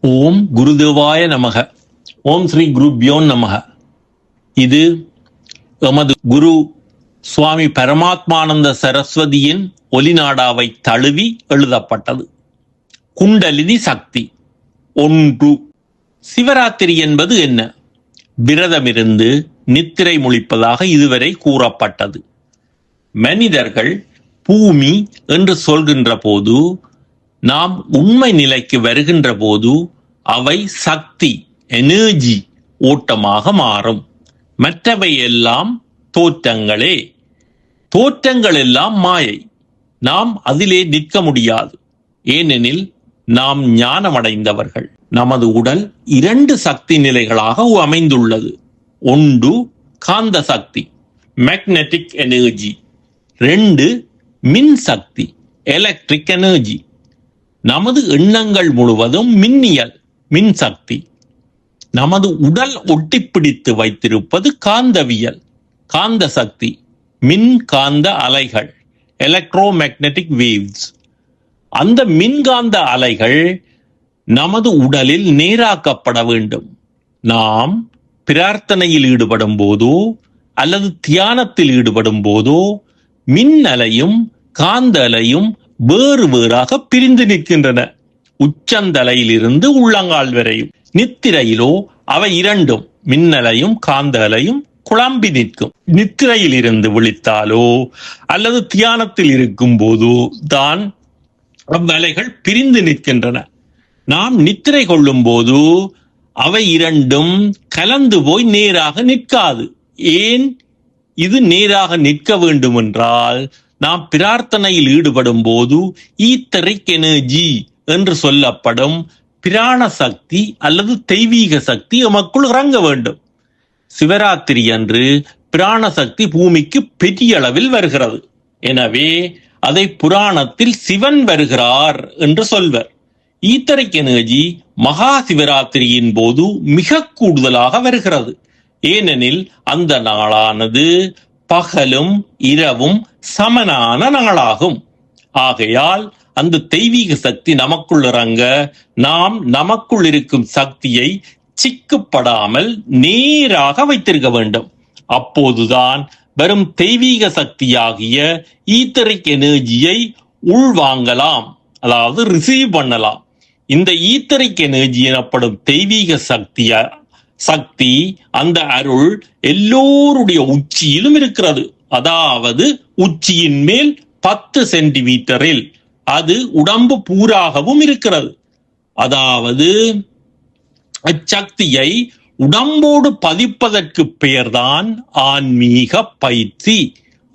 ஓம் குருதேவாய நமக. ஓம் ஸ்ரீ குருப்யோ நமக. இது எமது குரு சுவாமி பரமாத்மானந்த சரஸ்வதியின் ஒலிநாடாவை தழுவி எழுதப்பட்டது. குண்டலினி சக்தி 1. சிவராத்திரி என்பது என்ன? விரதமிருந்து நித்திரை முழிப்பதாக இதுவரை கூறப்பட்டது. மனிதர்கள் பூமி என்று சொல்கின்ற போது, நாம் உண்மை நிலைக்கு வருகின்ற போது அவை சக்தி, எனர்ஜி ஓட்டமாக மாறும். மற்றவை எல்லாம் தோற்றங்களே. தோற்றங்கள் எல்லாம் மாயை. நாம் அதிலே நிற்க முடியாது. ஏனெனில் நாம் ஞானமடைந்தவர்கள். நமது உடல் 2 சக்தி நிலைகளாக அமைந்துள்ளது. 1 காந்த சக்தி, மேக்னெட்டிக் எனர்ஜி. 2 மின் சக்தி, எலக்ட்ரிக் எனர்ஜி. நமது எண்ணங்கள் முழுவதும் மின்னியல், மின் சக்தி. நமது உடல் ஒட்டிப்பிடித்து வைத்திருப்பது காந்தவியல், காந்த சக்தி, மின் காந்த அலைகள், எலக்ட்ரோ மேக்னெட்டிக் வேவ்ஸ். அந்த மின்காந்த அலைகள் நமது உடலில் நேராக்கப்பட வேண்டும். நாம் பிரார்த்தனையில் ஈடுபடும் போதோ அல்லது தியானத்தில் ஈடுபடும் போதோ மின் அலையும் காந்த அலையும் வேறு வேறாக பிரிந்து நிற்கின்றன. உச்சந்தலையிலிருந்து உள்ளங்கால் வரையும். நித்திரையிலோ அவை இரண்டும், மின்னலையும் காந்த அலையும் குழம்பி நிற்கும். நித்திரையில் இருந்து விழித்தாலோ அல்லது தியானத்தில் இருக்கும் போதோ தான் அவ்வலைகள் பிரிந்து நிற்கின்றன. நாம் நித்திரை கொள்ளும் போது அவை இரண்டும் கலந்து போய் நேராக நிற்காது. ஏன் இது நேராக நிற்க வேண்டும் என்றால், நாம் பிரார்த்தனையில் ஈடுபடும் போது ஈத்தரிக் எனர்ஜி என்று சொல்லப்படும் பிராண சக்தி அல்லது தெய்வீக சக்தி எமக்குள் இறங்க வேண்டும். சிவராத்திரி அன்று பிராண சக்தி பூமிக்கு பெரிய அளவில் வருகிறது. எனவே அதை புராணத்தில் சிவன் வருகிறார் என்று சொல்வர். ஈத்தரிக் எனர்ஜி மகா சிவராத்திரியின் போது மிக கூடுதலாக வருகிறது. ஏனெனில் அந்த நாளானது பகலும் இரவும் சமனான நாளாகும். ஆகையால் அந்த தெய்வீக சக்தி நமக்குள் இறங்க நாம் நமக்குள் இருக்கும் சக்தியை சிக்குப்படாமல் நேராக வைத்திருக்க வேண்டும். அப்போதுதான் வரும் தெய்வீக சக்தியாகிய ஈத்தரிக் எனர்ஜியை உள்வாங்கலாம், அதாவது ரிசீவ் பண்ணலாம். இந்த ஈத்தரிக் எனர்ஜி எனப்படும் தெய்வீக சக்தி, அந்த அருள் எல்லோருடைய உச்சியிலும் இருக்கிறது. அதாவது உச்சியின் மேல் 10 சென்டிமீட்டரில் அது உடம்பு பூராகவும் இருக்கிறது. அதாவது அச்சக்தியை உடம்போடு பதிப்பதற்கு பெயர்தான் ஆன்மீக பயிற்சி.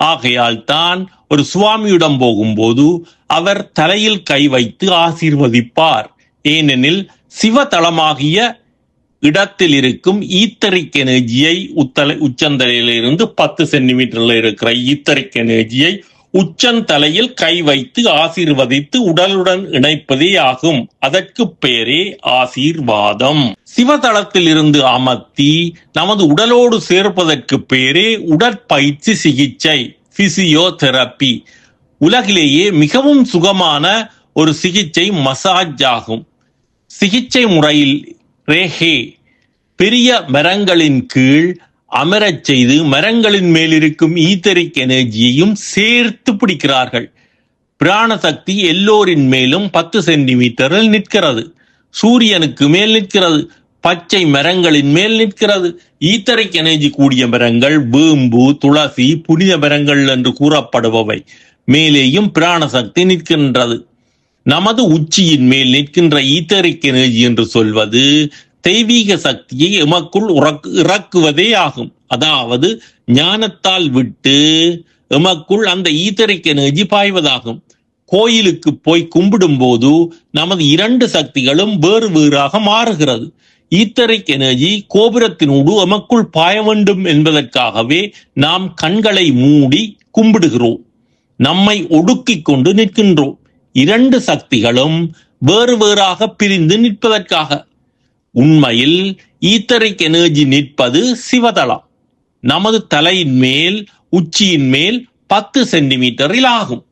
ஆகையால் தான் ஒரு சுவாமியிடம் போகும்போது அவர் தலையில் கை வைத்து ஆசீர்வதிப்பார். ஏனெனில் சிவதளமாகிய இடத்தில் இருக்கும் ஈத்தரிக் எனர்ஜியை, உச்சந்தலையிலிருந்து 10 சென்டிமீட்டர்ல இருக்கிற ஈத்தரிக் எனர்ஜியை உச்சந்தலையில் கை வைத்து ஆசீர்வதித்து உடலுடன் இணைப்பதே ஆகும். அதற்கு பெயரே ஆசீர்வாதம். சிவதளத்தில் இருந்து அமர்த்தி நமது உடலோடு சேர்ப்பதற்கு பெயரே உடற்பயிற்சி சிகிச்சை, பிசியோதெரப்பி. உலகிலேயே மிகவும் சுகமான ஒரு சிகிச்சை மசாஜ் ஆகும். சிகிச்சை முறையில் ரேஹே பெரிய மரங்களின் கீழ் அமரச் செய்து மரங்களின் மேல் இருக்கும் ஈத்தரிக் எனர்ஜியையும் சேர்த்து பிடிக்கிறார்கள். பிராண சக்தி எல்லோரின் மேலும் 10 சென்டிமீட்டரில் நிற்கிறது. சூரியனுக்கு மேல் நிற்கிறது. பச்சை மரங்களின் மேல் நிற்கிறது. ஈத்தரிக் எனர்ஜி கூடிய மரங்கள் வேம்பு, துளசி, புனித மரங்கள் என்று கூறப்படுபவை மேலேயும் பிராண சக்தி நிற்கின்றது. நமது உச்சியின் மேல் நிற்கின்ற ஈத்தரிக் எனர்ஜி என்று சொல்வது தெய்வீக சக்தியை எமக்குள் இறக்குவதே ஆகும். அதாவது ஞானத்தால் விட்டு எமக்குள் அந்த ஈத்தரிக் எனர்ஜி பாய்வதாகும். கோயிலுக்கு போய் கும்பிடும் போது நமது 2 சக்திகளும் வேறு வேறாக மாறுகிறது. ஈத்தரிக் எனர்ஜி கோபுரத்தினோடு எமக்குள் பாய வேண்டும் என்பதற்காகவே நாம் கண்களை மூடி கும்பிடுகிறோம். நம்மை ஒடுக்கிக் கொண்டு நிற்கின்றோம். 2 சக்திகளும் வேறு வேறாக பிரிந்து நிற்பதற்காக. உண்மையில் ஈத்தரிக் எனர்ஜி நிற்பது சிவதளம். நமது தலையின் மேல், உச்சியின் மேல் 10 சென்டிமீட்டரில் ஆகும்.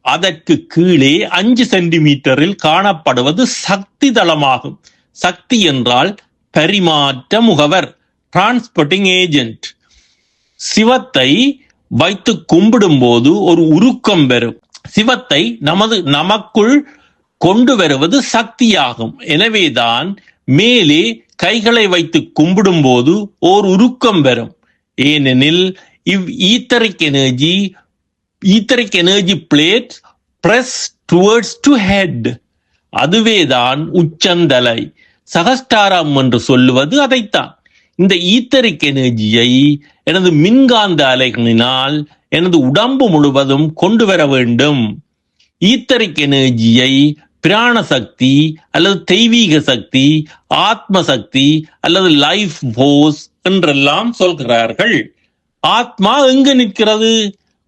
அதற்கு கீழே 5 சென்டிமீட்டரில் காணப்படுவது சக்தி தளமாகும். சக்தி என்றால் பரிமாற்ற முகவர், டிரான்ஸ்போர்ட்டிங் ஏஜென்ட். சிவத்தை வைத்து கும்பிடும் போது ஒரு உருக்கம் வரும். சிவத்தை நமக்குள் கொண்டு வருவது சக்தியாகும். எனவேதான் மேலே கைகளை வைத்து கும்பிடும் போது ஓர் உருக்கம் வரும். ஏனெனில் இவ் etheric energy plate press towards to head. அதுவேதான் உச்சந்தலை. சகஸ்டாரம் என்று சொல்லுவது அதைத்தான். இந்த ஈத்தரிக் எனர்ஜியை எனது மின்காந்த அலைகளினால் எனது உடம்பு முழுவதும் கொண்டு வர வேண்டும். ஈத்தரிக் எனர்ஜியை பிராண சக்தி அல்லது தெய்வீக சக்தி, ஆத்ம சக்தி அல்லது லைஃப் போர்ஸ் என்றெல்லாம் சொல்கிறார்கள். ஆத்மா எங்கு நிற்கிறது?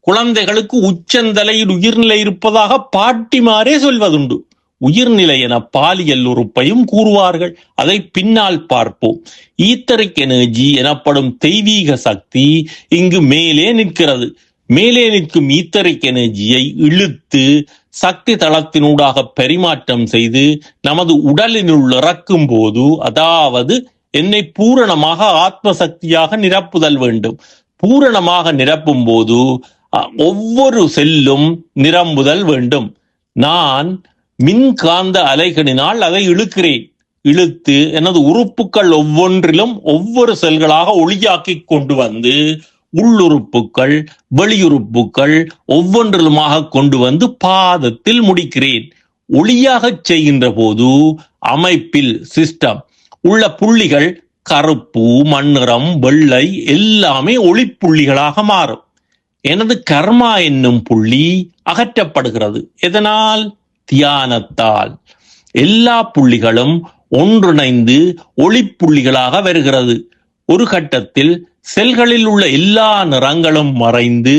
குழந்தைகளுக்கு உச்சந்தலையில் உயிர்நிலை இருப்பதாக பாட்டிமாரே சொல்வதுண்டு. உயிர்நிலை என பாலியல் உறுப்பையும் கூறுவார்கள். அதை பின்னால் பார்ப்போம். ஈத்தரிக் எனர்ஜி எனப்படும் தெய்வீக சக்தி இங்கு மேலே நிற்கிறது. மேலே நிற்கும் ஈத்தரிக் எனர்ஜியை இழுத்து சக்தி தளத்தினூடாக பரிமாற்றம் செய்து நமது உடலினுள் இறக்கும் போது, அதாவது என்னை பூரணமாக ஆத்ம சக்தியாக நிரப்புதல் வேண்டும். பூரணமாக நிரப்பும் போது ஒவ்வொரு செல்லும் நிரம்புதல் வேண்டும். நான் மின்காந்த அலைகளினால் அதை இழுக்கிறேன். இழுத்து எனது உறுப்புகள் ஒவ்வொன்றிலும் ஒவ்வொரு செல்களாக ஒளியாக்கி கொண்டு வந்து உள்ளுறுப்புகள் வெளியுறுப்புகள் ஒவ்வொன்றிலுமாக கொண்டு வந்து பாதத்தில் முடிக்கிறேன். ஒளியாக செய்கின்ற போது அமைப்பில் சிஸ்டம் உள்ள புள்ளிகள் கருப்பு, மண்ணிறம், வெள்ளை எல்லாமே ஒளிப்புள்ளிகளாக மாறும். எனது கர்மா என்னும் புள்ளி அகற்றப்படுகிறது. எதனால்? தியானத்தால். எல்லா புள்ளிகளும் ஒன்றிணைந்து ஒளிப்புள்ளிகளாக வருகிறது. ஒரு கட்டத்தில் செல்களில் உள்ள எல்லா நிறங்களும் மறைந்து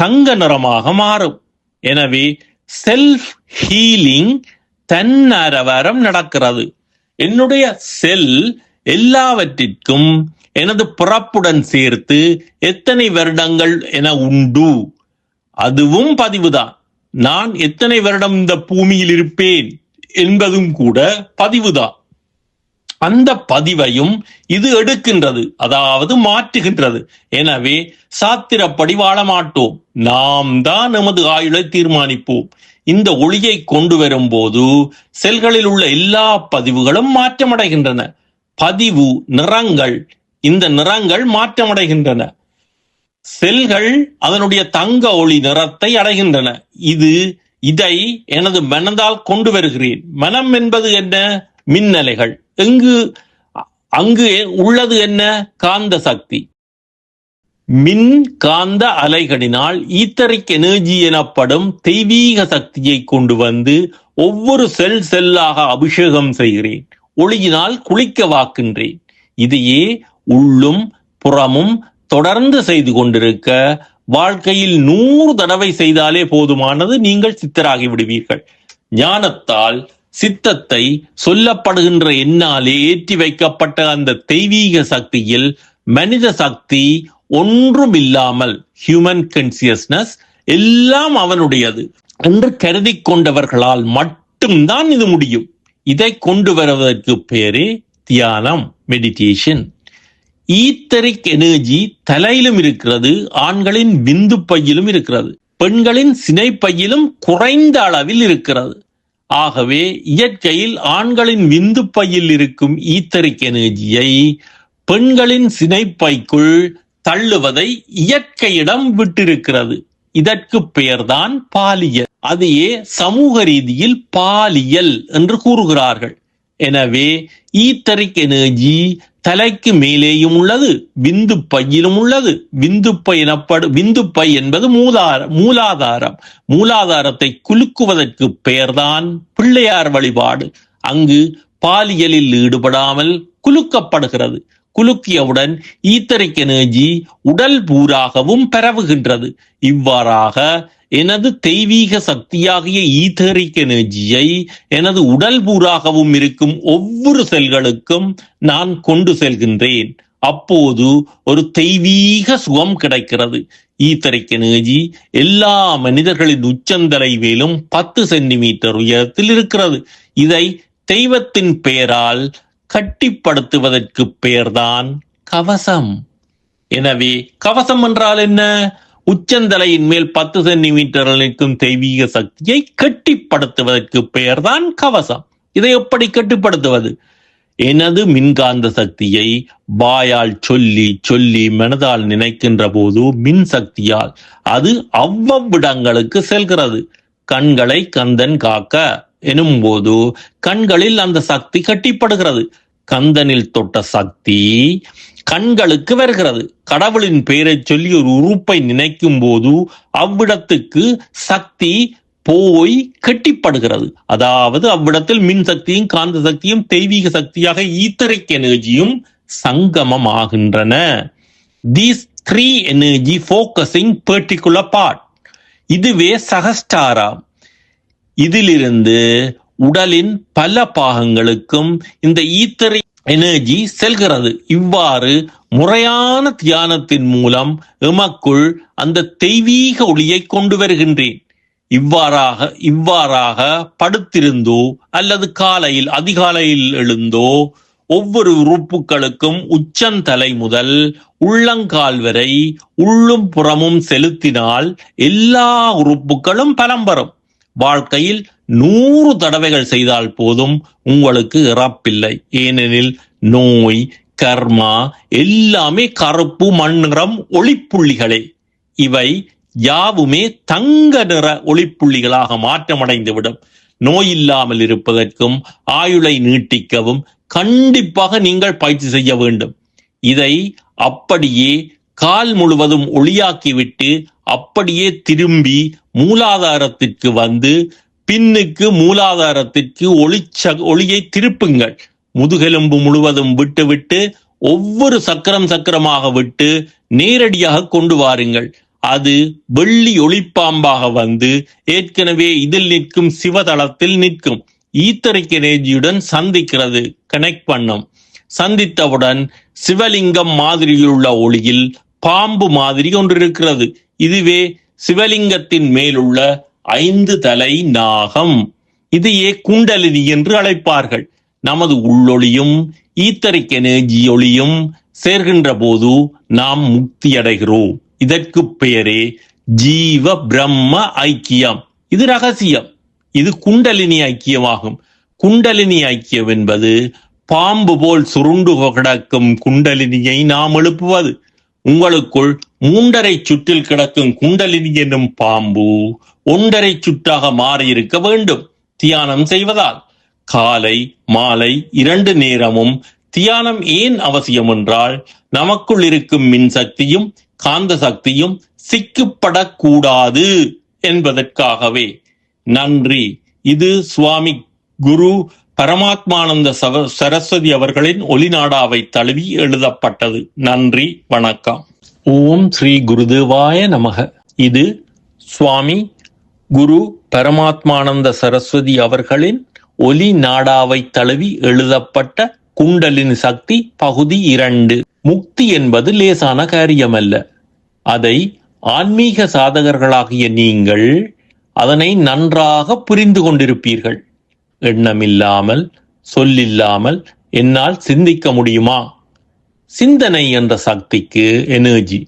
தங்க நிறமாக மாறும். எனவே செல்ஃப் ஹீலிங் தன்னரவரம் நடக்கிறது. என்னுடைய செல் எல்லாவற்றிற்கும் எனது பிறப்புடன் சேர்த்து எத்தனை வருடங்கள் என உண்டு, அதுவும் பதிவுதான். நான் எத்தனை வருடம் இந்த பூமியில் இருப்பேன் என்பதும் கூட பதிவுதான். அந்த பதிவையும் இது எடுக்கின்றது, அதாவது மாற்றுகின்றது. எனவே சாத்திரப்படி வாழ மாட்டோம். நாம் தான் நமது ஆயுளை தீர்மானிப்போம். இந்த ஒளியை கொண்டு வரும் போது செல்களில் உள்ள எல்லா பதிவுகளும் மாற்றமடைகின்றன. பதிவு நிறங்கள், இந்த நிறங்கள் மாற்றமடைகின்றன. செல்கள் அதனுடைய தங்க ஒளி நிறத்தை அடைகின்றன. இதை எனது மனதால் கொண்டு வருகிறேன். மனம் என்பது என்ன? மின்னலைகள். அங்கு உள்ளது என்ன? காந்த சக்தி. மின் காந்த அலைகளினால் ஈத்தரிக் எனர்ஜி எனப்படும் தெய்வீக சக்தியை கொண்டு வந்து ஒவ்வொரு செல்லாக அபிஷேகம் செய்கிறேன். ஒளியினால் குளிக்க வாக்கின்றேன். இதையே உள்ளும் புறமும் தொடர்ந்து செய்து கொண்டிருக்க வாழ்க்கையில் 100 தடவை செய்தாலே போதுமானது. நீங்கள் சித்தராகி விடுவீர்கள். ஞானத்தால் சித்தத்தை சொல்லப்படுகின்ற எண்ணாலே ஏற்றி வைக்கப்பட்ட அந்த தெய்வீக சக்தியில் மனித சக்தி ஒன்றும் இல்லாமல், ஹியூமன் கான்சியஸ்னஸ் எல்லாம் அவனுடையது என்று கருதி கொண்டவர்களால் மட்டும்தான் இது முடியும். இதை கொண்டு வருவதற்கு பேரே தியானம், மெடிடேஷன். ஈத்தரிக் எனர்ஜி தலையிலும் இருக்கிறது, ஆண்களின் விந்து பையிலும் இருக்கிறது, பெண்களின் சினைப்பையிலும் குறைந்த அளவில் இருக்கிறது. ஆகவே இயற்கையில் ஆண்களின் விந்து பையில் இருக்கும் ஈத்தரிக் எனர்ஜியை பெண்களின் சினைப்பைக்குள் தள்ளுவதை இயற்கையிடம் விட்டிருக்கிறது. இதற்கு பெயர்தான் பாலியல். அதையே சமூக ரீதியில் பாலியல் என்று கூறுகிறார்கள். எனவே ஈத்தரிக் எனர்ஜி தலைக்கு மேலேயும் உள்ளது, விந்து பையிலும் உள்ளது. விந்து பை என்பது மூலாதாரம். மூலாதாரத்தை குலுக்குவதற்கு பெயர்தான் பிள்ளையார் வழிபாடு. அங்கு பாலியலில் ஈடுபடாமல் குலுக்கப்படுகிறது. குலுக்கியவுடன் ஈத்தரிக் எனர்ஜி உடல் பூராகவும் பரவுகின்றது. இவ்வாறாக எனது தெய்வீக சக்தியாகிய ஈத்தரிக் எனர்ஜியை எனது உடல் பூராகவும் இருக்கும் ஒவ்வொரு செல்களுக்கும் நான் கொண்டு செல்கின்றேன். அப்போது ஒரு தெய்வீக சுகம் கிடைக்கிறது. ஈத்தரிக் எனர்ஜி எல்லா மனிதர்களின் உச்சந்தலை மேலும் 10 சென்டிமீட்டர் உயரத்தில் இருக்கிறது. இதை தெய்வத்தின் பெயரால் கட்டிப்படுத்துவதற்கு பெயர்தான் கவசம். எனவே கவசம் என்றால் என்ன? உச்சந்தலையின் மேல் 10 சென்டிமீட்டர் நிற்கும் தெய்வீக சக்தியை கட்டிப்படுத்துவதற்கு பெயர்தான் கவசம். இதை எப்படி கட்டுப்படுத்துவது? எனது மின்காந்த சக்தியை வாயால் சொல்லி சொல்லி மனதால் நினைக்கின்ற போது மின் சக்தியால் அது அவ்வவ்விடங்களுக்கு செல்கிறது. கண்களை கந்தன் காக்க எனும் போது கண்களில் அந்த சக்தி கட்டிப்படுகிறது. கந்தனில் தொட்ட சக்தி கண்களுக்கு வருகிறது. கடவுளின் பெயரை சொல்லி ஒரு உறுப்பை நினைக்கும் போது அவ்விடத்துக்கு சக்தி போய் கட்டிப்படுகிறது. அதாவது அவ்விடத்தில் மின் சக்தியும் காந்த சக்தியும் தெய்வீக சக்தியாக ஈத்தரிக் எனர்ஜியும் சங்கமமாகின்றன. These three energy focusing particular part. இதுவே சகஸ்டாரம். இதிலிருந்து உடலின் பல பாகங்களுக்கும் இந்த ஈத்தரிக் எனர்ஜி செல்கிறது. இவ்வாறு முறையான தியானத்தின் மூலம் எமக்குள் அந்த தெய்வீக ஒளியை கொண்டு வருகின்றேன். இவ்வாறாக படுத்திருந்தோ அல்லது காலையில் அதிகாலையில் எழுந்தோ ஒவ்வொரு உறுப்புகளுக்கும் உச்சந்தலை முதல் உள்ளங்கால் வரை உள்ளும் புறமும் செலுத்தினால் எல்லா உறுப்புகளும் பலம் பெறும். வாழ்க்கையில் 100 தடவைகள் செய்தால் போதும், உங்களுக்கு இறப்பில்லை. ஏனெனில் நோய், கர்மா எல்லாமே கருப்பு மண்ணிறம் ஒளிப்புள்ளிகளே. இவை யாவுமே தங்க நிற ஒளிப்புள்ளிகளாக மாற்றமடைந்துவிடும். நோய் இல்லாமல் இருப்பதற்கும் ஆயுளை நீட்டிக்கவும் கண்டிப்பாக நீங்கள் பயிற்சி செய்ய வேண்டும். இதை அப்படியே கால் முழுவதும் ஒளியாக்கிவிட்டு அப்படியே திரும்பி மூலாதாரத்திற்கு வந்து பின்னுக்கு மூலாதாரத்திற்கு ஒளியை திருப்புங்கள். முதுகெலும்பு முழுவதும் விட்டு ஒவ்வொரு சக்கரமாக விட்டு நேரடியாக கொண்டு வாருங்கள். அது வெள்ளி ஒளிப்பாம்பாக வந்து ஏற்கனவே இதில் நிற்கும் சிவதளத்தில் நிற்கும் ஈத்தரிக் எனர்ஜியுடன் சந்திக்கிறது. கனெக்ட் பண்ணும். சந்தித்தவுடன் சிவலிங்கம் மாதிரியுள்ள ஒளியில் பாம்பு மாதிரி ஒன்று இருக்கிறது. இதுவே சிவலிங்கத்தின் மேலுள்ள 5 தலை நாகம். இதையே குண்டலினி என்று அழைப்பார்கள். நமது உள்ளொளியும் ஈத்தரிக் எனர்ஜி ஒளியும் சேர்கின்ற போது நாம் முக்தி அடைகிறோம். இதற்கு பெயரே ஜீவ பிரம்ம ஐக்கியம். இது ரகசியம். இது குண்டலினி ஐக்கியமாகும். குண்டலினி ஐக்கியம் என்பது பாம்பு போல் சுருண்டு கிடக்கும் குண்டலினியை நாம் எழுப்புவது. உங்களுக்குள் 3.5 சுற்றில் கிடக்கும் குண்டலினி என்னும் பாம்பு 1.5 சுற்றாக மாறியிருக்க வேண்டும் தியானம் செய்வதால். காலை மாலை 2 நேரமும் தியானம் ஏன் அவசியம் என்றால், நமக்குள் இருக்கும் மின் சக்தியும் காந்த சக்தியும் சிக்கப்படக்கூடாது என்பதற்காகவே. நன்றி. இது சுவாமி குரு பரமாத்மானந்த சரஸ்வதி அவர்களின் ஒளிநாடாவை தழுவி எழுதப்பட்டது. நன்றி, வணக்கம். ஓம் ஸ்ரீ குருதேவாய நமக. இது சுவாமி குரு பரமாத்மானந்த சரஸ்வதி அவர்களின் ஒலி நாடாவை தழுவி எழுதப்பட்ட குண்டலினி சக்தி பகுதி 2. முக்தி என்பது லேசான காரியமல்ல. அதை ஆன்மீக சாதகர்களாகிய நீங்கள் அதனை நன்றாக புரிந்து கொண்டிருப்பீர்கள். எண்ணமில்லாமல் சொல்லில்லாமல் என்னால் சிந்திக்க முடியுமா? சிந்தனை என்ற சக்திக்கு எனர்ஜி.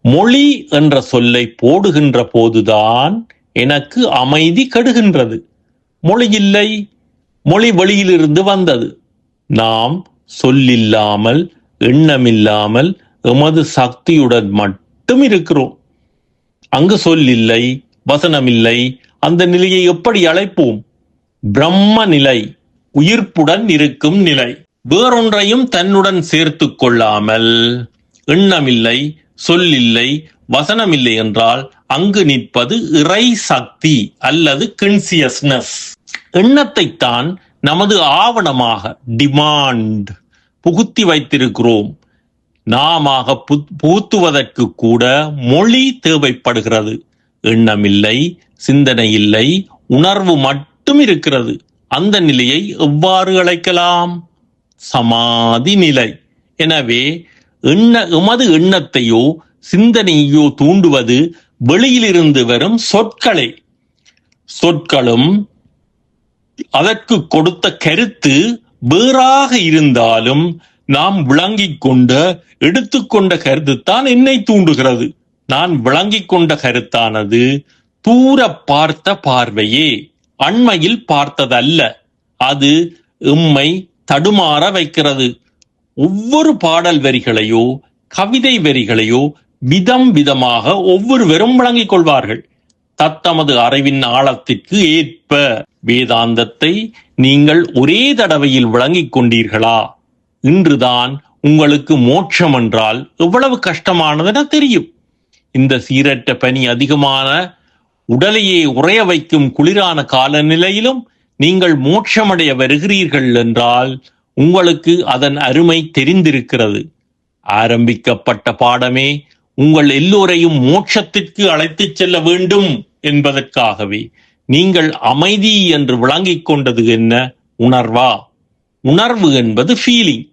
மொழி என்ற சொல்லை போடுகின்ற போதுதான் எனக்கு அமைதி கெடுகின்றது. மொழி இல்லை, மொழி வெளியிலிருந்து வந்தது. நாம் சொல்லில்லாமல் எண்ணமில்லாமல் எமது சக்தியுடன் மட்டும் இருக்கிறோம். அங்கு சொல்லில்லை, வசனமில்லை. அந்த நிலையை எப்படி அழைப்போம்? பிரம்ம நிலை, உயிர்ப்புடன் இருக்கும் நிலை. வேறொன்றையும் தன்னுடன் சேர்த்து கொள்ளாமல் எண்ணமில்லை, சொல்லில்லை, வசனமில்லை என்றால் அங்கு நிற்பது இறை சக்தி அல்லது கான்சியஸ்னஸ். எண்ணத்தைத்தான் நமது ஆவணமாக டிமாண்ட் புகுத்தி வைத்திருக்கிறோம். நாம புகுத்துவதற்கு கூட மொழி தேவைப்படுகிறது. எண்ணமில்லை, சிந்தனை இல்லை, உணர்வு மட்டும் இருக்கிறது. அந்த நிலையை எவ்வாறு அழைக்கலாம்? சமாதி நிலை. எனவே எமது எண்ணத்தையோ சிந்தனையோ தூண்டுவது வெளியிலிருந்து வரும் சொற்களே. சொற்களும் அதற்கு கொடுத்த கருத்து வேறாக இருந்தாலும் நாம் விளங்கிக் கொண்ட எடுத்துக்கொண்ட கருத்துத்தான் என்னை தூண்டுகிறது. நான் விளங்கிக் கொண்ட கருத்தானது தூர பார்த்த பார்வையே, அண்மையில் பார்த்ததல்ல. அது எம்மை தடுமாற வைக்கிறது. ஒவ்வொரு பாடல் வரிகளையோ கவிதை வரிகளையோ விதம் விதமாக ஒவ்வொருவரும் விளங்கிக் கொள்வார்கள் தத்தமது அறிவின் ஆழத்திற்கு ஏற்ப. வேதாந்தத்தை நீங்கள் ஒரே தடவையில் விளங்கிக் கொண்டீர்களா? இன்றுதான் உங்களுக்கு மோட்சம் என்றால் எவ்வளவு கஷ்டமானதென தெரியும். இந்த சீரற்ற பனி அதிகமான உடலையே உறைய வைக்கும் குளிரான காலநிலையிலும் நீங்கள் மோட்சமடைய வருகிறீர்கள் என்றால் உங்களுக்கு அதன் அருமை தெரிந்திருக்கிறது. ஆரம்பிக்கப்பட்ட பாடமே உங்கள் எல்லோரையும் மோட்சத்திற்கு அழைத்துச் செல்ல வேண்டும் என்பதற்காகவே. நீங்கள் அமைதி என்று விளங்கிக் கொண்டது என்ன? உணர்வா? உணர்வு என்பது ஃபீலிங்.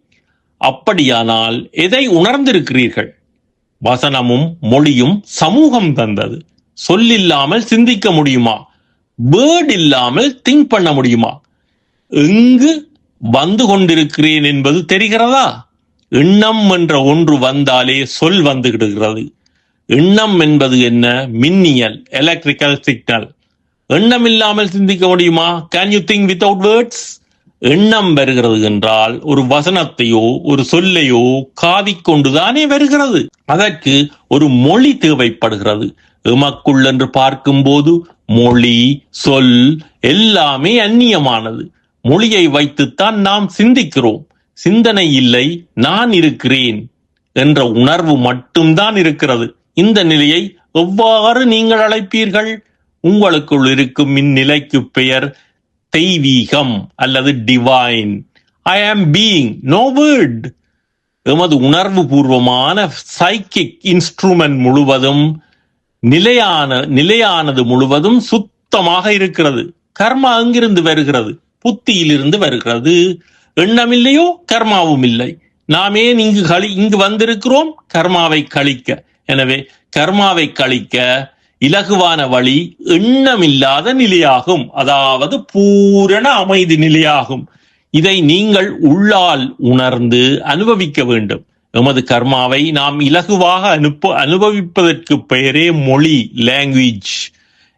அப்படியானால் எதை உணர்ந்திருக்கிறீர்கள்? வசனமும் மொழியும் சமூகம் தந்தது. சொல்லில்லாமல் சிந்திக்க முடியுமா? வேர்ட் இல்லாமல் திங்க் பண்ண முடியுமா? எங்கு வந்து கொண்டிருக்கிறேன் என்பது தெரிகிறதா? எண்ணம் என்ற ஒன்று வந்தாலே சொல் வந்துவிடுகிறது. எண்ணம் என்பது என்ன? மின்னியல், எலக்ட்ரிக்கல் சிக்னல். எண்ணம் இல்லாமல் சிந்திக்க முடியுமா? Can you think without words? எண்ணம் வருகிறது என்றால் ஒரு வசனத்தையோ ஒரு சொல்லையோ காதிக்கொண்டுதானே வருகிறது. அதற்கு ஒரு மொழி தேவைப்படுகிறது. எமக்குள் என்று பார்க்கும்போது மொழி, சொல் எல்லாமே அந்நியமானது. மொழியை வைத்துத்தான் நாம் சிந்திக்கிறோம். சிந்தனை இல்லை, நான் இருக்கிறேன் என்ற உணர்வு மட்டும்தான் இருக்கிறது. இந்த நிலையை எவ்வாறு நீங்கள் அழைப்பீர்கள்? உங்களுக்குள் இருக்கும் இந்நிலைக்கு பெயர் தெய்வீகம் அல்லது டிவைன். ஐ ஆம் பீயிங், நோ வேர்ட். எமது உணர்வு பூர்வமான சைக்கிக் இன்ஸ்ட்ருமெண்ட் முழுவதும் நிலையானது முழுவதும் சுத்தமாக இருக்கிறது. கர்மா எங்கிருந்து வருகிறது? புத்தியிலிருந்து வருகிறது. எண்ணம் இல்லையோ கர்மாவும் இல்லை. நாமே இங்கு வந்திருக்கிறோம் கர்மாவை கழிக்க. எனவே கர்மாவை கழிக்க இலகுவான வழி எண்ணமில்லாத நிலையாகும், அதாவது பூரண அமைதி நிலையாகும். இதை நீங்கள் உள்ளால் உணர்ந்து அனுபவிக்க வேண்டும். எமது கர்மாவை நாம் இலகுவாக அனுபவிப்பதற்கு பெயரே மொழி, லாங்குவேஜ்.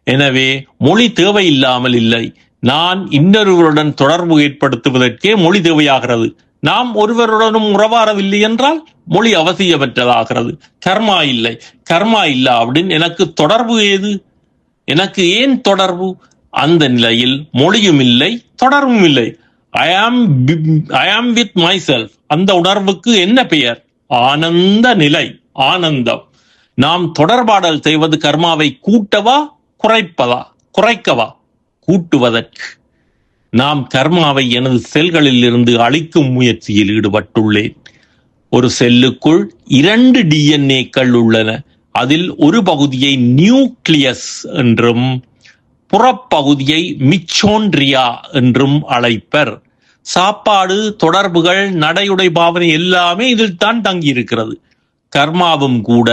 எனவே மொழி தேவையில்லாமல் இல்லை. நான் இன்னொருவருடன் தொடர்பு ஏற்படுத்துவதற்கே மொழி தேவையாகிறது. நாம் ஒருவருடனும் உறவாடவில்லை என்றால் மொழி அவசியமற்றதாகிறது. கர்மா இல்லை. கர்மா இல்லாவிடின் எனக்கு தொடர்பு ஏது? எனக்கு ஏன் தொடர்பு? அந்த நிலையில் மொழியும் இல்லை, தொடர்பும் இல்லை. ஐ ஆம் வித் மை செல்ஃப். அந்த உணர்வுக்கு என்ன பெயர்? ஆனந்த நிலை, ஆனந்தம். நாம் தொடர்பாடல் செய்வது கர்மாவை கூட்டவா குறைக்கவா? கூட்டுவதற்கு. நாம் கர்மாவை எனது செல்களில் இருந்து அழிக்கும் முயற்சியில் ஈடுபட்டுள்ளேன். ஒரு செல்லுக்குள் 2 டிஎன்ஏக்கள் உள்ளன. அதில் ஒரு பகுதியை நியூக்ளியஸ் என்றும் புறப்பகுதியை மிச்சோன்ட்ரியா என்றும் அழைப்பர். சாப்பாடு, தொடர்புகள், நடையுடை பாவனை எல்லாமே இதில் தான் தங்கி இருக்கிறது. கர்மாவும் கூட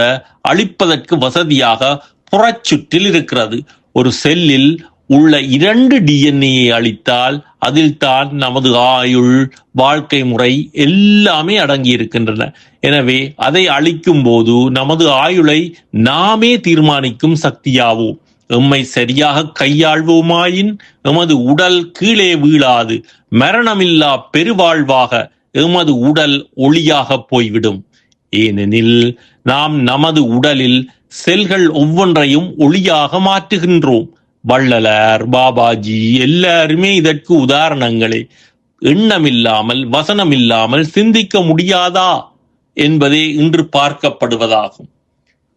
அழிப்பதற்கு வசதியாக புறச்சுற்றில் இருக்கிறது. ஒரு செல்லில் உள்ள 2 டிஎன்ஏயை அழித்தால் அதில் தான் நமது ஆயுள், வாழ்க்கை முறை எல்லாமே அடங்கி இருக்கின்றன. எனவே அதை அழிக்கும் போது நமது ஆயுளை நாமே தீர்மானிக்கும் சக்தியாவோம். எம்மை சரியாக கையாள்வோமாயின் எமது உடல் கீழே வீழாது. மரணமில்லா பெருவாழ்வாக எமது உடல் ஒளியாக போய்விடும். ஏனெனில் நாம் நமது உடலில் செல்கள் ஒவ்வொன்றையும் ஒளியாக மாற்றுகின்றோம். வள்ளலார், பாபாஜி எல்லாருமே இதற்கு உதாரணங்களே. எண்ணமில்லாமல், வசனமில்லாமல் சிந்திக்க முடியாதா என்பதே இன்று பார்க்கப்படுவதாகும்.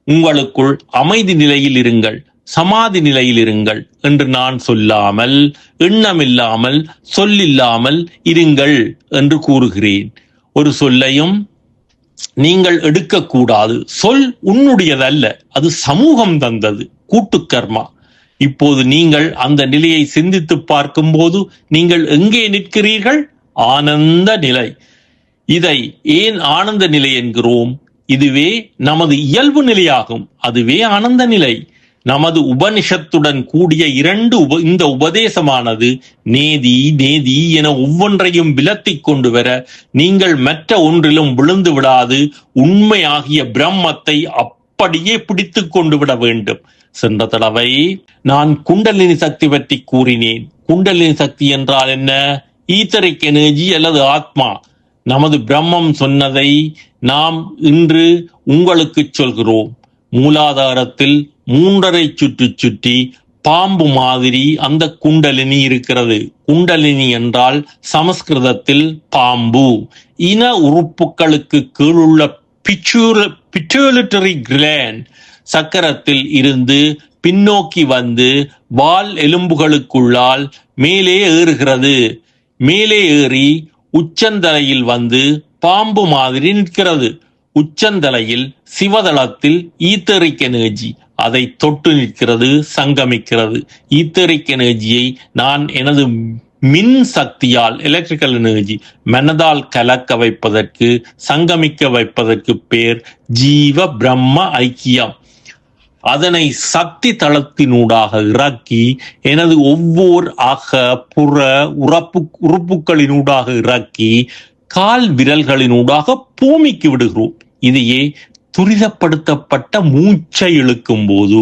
உங்களுக்குள் அமைதி நிலையில் இருங்கள், சமாதி நிலையில் இருங்கள் என்று நான் சொல்லாமல், எண்ணமில்லாமல், சொல்லில்லாமல் இருங்கள் என்று கூறுகிறேன். ஒரு சொல்லையும் நீங்கள் எடுக்கக்கூடாது. சொல் உன்னுடையதல்ல, அது சமூகம் தந்தது, கூட்டுக்கர்மா. இப்போது நீங்கள் அந்த நிலையை சிந்தித்து பார்க்கும் போது நீங்கள் எங்கே நிற்கிறீர்கள்? ஆனந்த நிலை. இதை ஏன் ஆனந்த நிலை என்கிறோம்? இதுவே நமது இயல்பு நிலையாகும். அதுவே ஆனந்த நிலை. நமது உபனிஷத்துடன் கூடிய இந்த உபதேசமானது நேதி நேதி என ஒவ்வொன்றையும் விலத்திக் கொண்டு வர நீங்கள் மற்ற ஒன்றிலும் விழுந்து விடாது உண்மையாகிய பிரம்மத்தை அப்படியே பிடித்து கொண்டு விட வேண்டும். சென்ற தடவை நான் குண்டலினி சக்தி பற்றி கூறினேன். குண்டலினி சக்தி என்றால் என்ன? ஈத்தரிக் எனர்ஜி அல்லது ஆத்மா. நமது பிரம்மம் சொன்னதை நாம் இன்று உங்களுக்கு சொல்கிறோம். மூலாதாரத்தில் 3.5 சுற்றி பாம்பு மாதிரி அந்த குண்டலினி இருக்கிறது. குண்டலினி என்றால் சமஸ்கிருதத்தில் பாம்பு. இன உறுப்புகளுக்கு கீழுள்ள பிட்யூட்டரி கிளாண்ட் சக்கரத்தில் இருந்து பின்னோக்கி வந்து வால் எலும்புகளுக்குள்ளால் மேலே ஏறுகிறது. மேலே ஏறி உச்சந்தலையில் வந்து பாம்பு மாதிரி நிற்கிறது. உச்சந்தலையில் சிவதளத்தில் ஈத்தரிக் எனர்ஜி அதை தொட்டு நிற்கிறது, சங்கமிக்கிறது. ஈத்தரிக் எனர்ஜியை நான் எனது மின் சக்தியால், எலக்ட்ரிக்கல் எனர்ஜி, மனதால் கலக்க வைப்பதற்கு, சங்கமிக்க வைப்பதற்கு பேர் ஜீவ பிரம்ம ஐக்கியம். அதனை சக்தி தளத்தினூடாக இறக்கி எனது ஒவ்வொரு அக புற உறுப்புகளினூடாக இறக்கி கால் விரல்களினூடாக பூமிக்கு விடுகிறோம். இதையே துரிதப்படுத்தப்பட்ட மூச்சை இழுக்கும் போது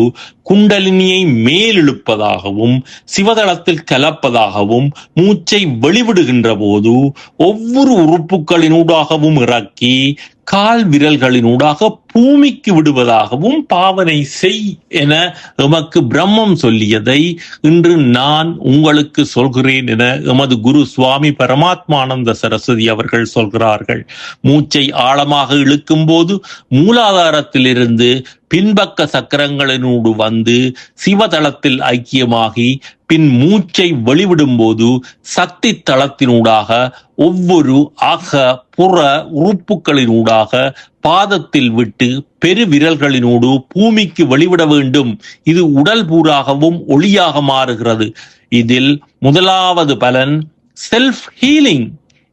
குண்டலினியை மேலிழுப்பதாகவும் சிவதளத்தில் கலப்பதாகவும் மூச்சை வெளிவிடுகின்ற போது ஒவ்வொரு உறுப்புகளினூடாகவும் இறக்கி கால் விரல்களினூடாக பூமிக்கு விடுவதாகவும் பாவனை செய் என எமக்கு பிரம்மம் சொல்லியதை இன்று நான் உங்களுக்கு சொல்கிறேன் என எமது குரு சுவாமி பரமாத்மானந்த சரஸ்வதி அவர்கள் சொல்கிறார்கள். மூச்சை ஆழமாக இழுக்கும் போது மூலாதாரத்திலிருந்து பின்பக்க சக்கரங்களினூடு வந்து சிவதளத்தில் ஐக்கியமாகி பின் மூச்சை வெளிவிடும் போது சக்தி தளத்தினூடாக ஒவ்வொரு அக புற உறுப்புகளினூடாக பாதத்தில் விட்டு பெருவிரல்களினூடு பூமிக்கு வெளிவிட வேண்டும். இது உடல் பூராகவும் ஒளியாக மாறுகிறது. இதில் முதலாவது பலன் செல்ஃப் ஹீலிங்.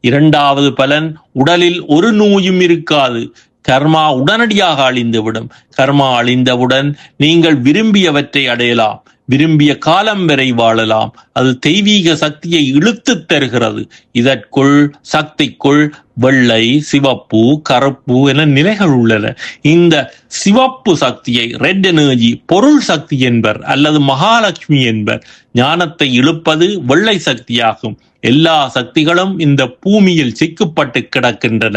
இரண்டாவது பலன் உடலில் ஒரு நோயும் இருக்காது. கர்மா உடனடியாக அழிந்துவிடும். கர்மா அழிந்தவுடன் நீங்கள் விரும்பியவற்றை அடையலாம். விரும்பிய காலம் வரை வாழலாம். அது தெய்வீக சக்தியை இழுத்து தருகிறது. இதற்குள் சக்திக்குள் வெள்ளை, சிவப்பு, கருப்பு என நிலைகள் உள்ளன. இந்த சிவப்பு சக்தியை ரெட் எனர்ஜி பொருள் சக்தி என்பர் அல்லது மகாலட்சுமி என்பர். ஞானத்தை இழுப்பது வெள்ளை சக்தியாகும். எல்லா சக்திகளும் இந்த பூமியில் சிக்கப்பட்டு கிடக்கின்றன.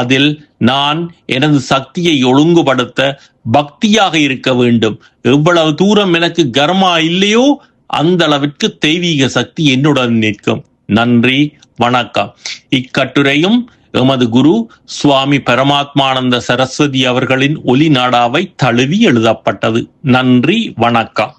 அதில் நான் எனது சக்தியை ஒழுங்குபடுத்த பக்தியாக இருக்க வேண்டும். எவ்வளவு தூரம் எனக்கு கர்மா இல்லையோ அந்த அளவிற்கு தெய்வீக சக்தி என்னுடன் நிற்கும். நன்றி, வணக்கம். இக்கட்டுரையும் எமது குரு சுவாமி பரமாத்மானந்த சரஸ்வதி அவர்களின் ஒலி நாடாவை தழுவி எழுதப்பட்டது. நன்றி, வணக்கம்.